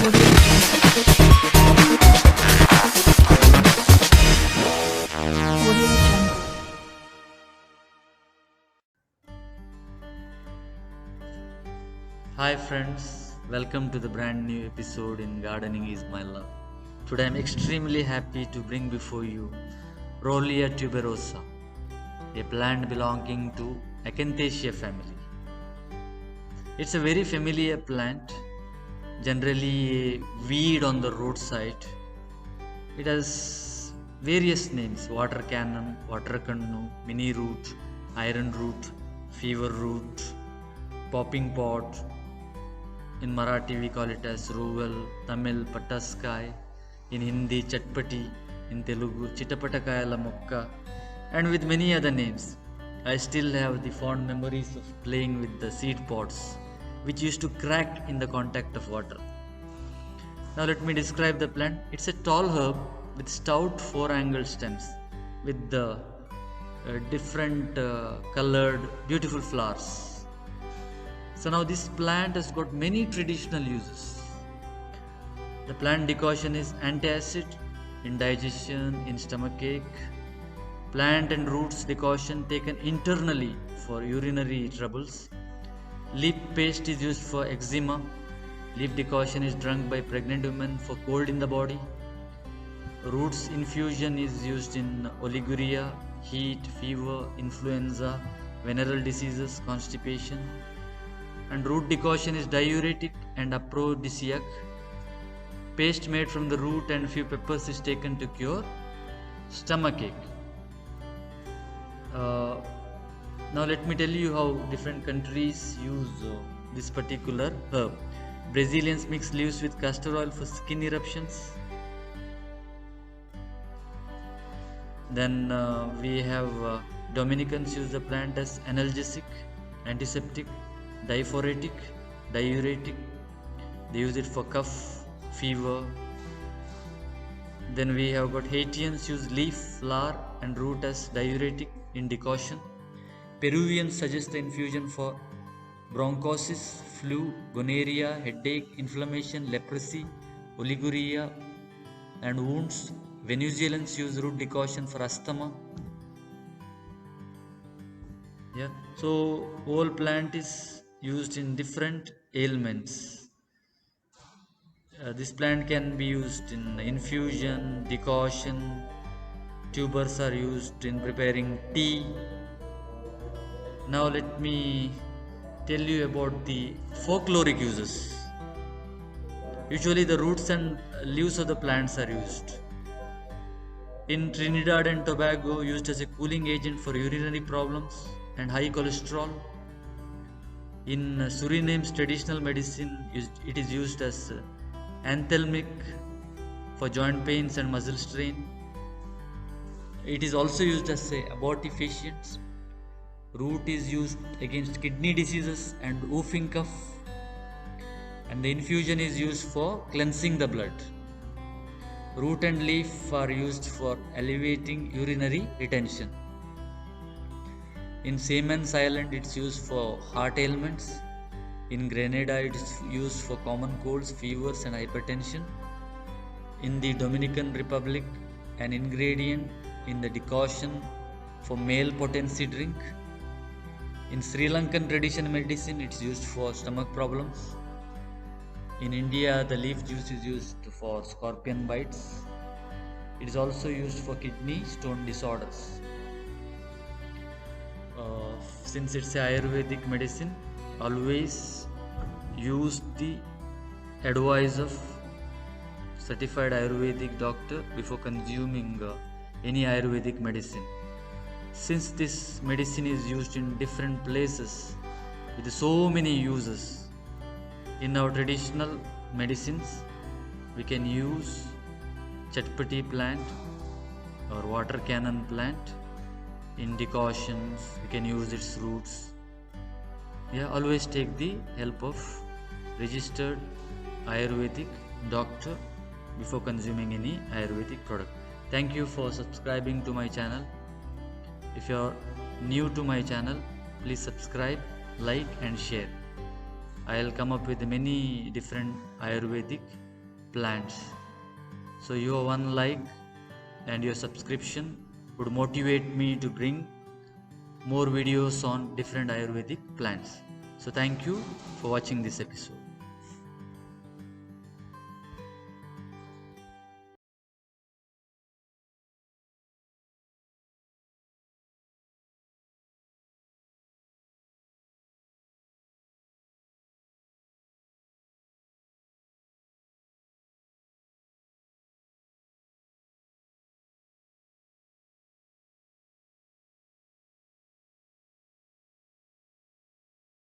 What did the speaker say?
Hi friends, welcome to the brand new episode in Gardening is My Love. Today I am extremely happy to bring before you ruellia tuberosa, a plant belonging to Acanthacea family. It's a very familiar plant, generally a weed on the roadside. It has various names: water cannon, water cannu, mini root, iron root, fever root, popping pot. In Marathi we call it as ruel, Tamil pattaskai, in Hindi chatpati, in Telugu chitapatakayala mokka, and with many other names. I still have the fond memories of playing with the seed pods, which used to crack in the contact of water. Now let me describe the plant. It's a tall herb with stout four-angled stems with the different colored beautiful flowers. So now this plant has got many traditional uses. The plant decoction is anti-acid, indigestion, in stomachache. Plant and roots decoction taken internally for urinary troubles. Leaf paste is used for eczema. Leaf decoction is drunk by pregnant women for cold in the body. Roots infusion is used in oliguria, heat, fever, influenza, venereal diseases, constipation. And root decoction is diuretic and aphrodisiac. Paste made from the root and few peppers is taken to cure stomachache. Now let me tell you how different countries use this particular herb. Brazilians mix leaves with castor oil for skin eruptions. Then we have Dominicans use the plant as analgesic, antiseptic, diaphoretic, diuretic. They use it for cough, fever. Then we have got Haitians use leaf, flower and root as diuretic in decoction. Peruvians suggest the infusion for bronchosis, flu, gonorrhea, headache, inflammation, leprosy, oliguria and wounds. Venezuelans use root decoction for asthma. Yeah, so whole plant is used in different ailments. This plant can be used in infusion, decoction. Tubers are used in preparing tea. Now let me tell you about the folkloric uses. Usually the roots and leaves of the plants are used. In Trinidad and Tobago, used as a cooling agent for urinary problems and high cholesterol. In Suriname's traditional medicine, it is used as anthelmic for joint pains and muscle strain. It is also used as abortifacient. Root is used against kidney diseases and whooping cough. And the infusion is used for cleansing the blood. Root and leaf are used for alleviating urinary retention. In Cayman's Island, it's used for heart ailments. In Grenada, it is used for common colds, fevers, and hypertension. In the Dominican Republic, an ingredient in the decoction for male potency drink. In Sri Lankan traditional medicine, it's used for stomach problems. In India, the leaf juice is used for scorpion bites. It is also used for kidney stone disorders. Since it's a Ayurvedic medicine, always use the advice of certified Ayurvedic doctor before consuming any Ayurvedic medicine. Since this medicine is used in different places with so many uses, in our traditional medicines we can use chatpati plant or water cannon plant. In decoctions we can use its roots. Yeah, always take the help of registered Ayurvedic doctor before consuming any Ayurvedic product. Thank you for subscribing to my channel. If you are new to my channel, please subscribe, like and share. I will come up with many different Ayurvedic plants. So your one like and your subscription would motivate me to bring more videos on different Ayurvedic plants. So thank you for watching this episode.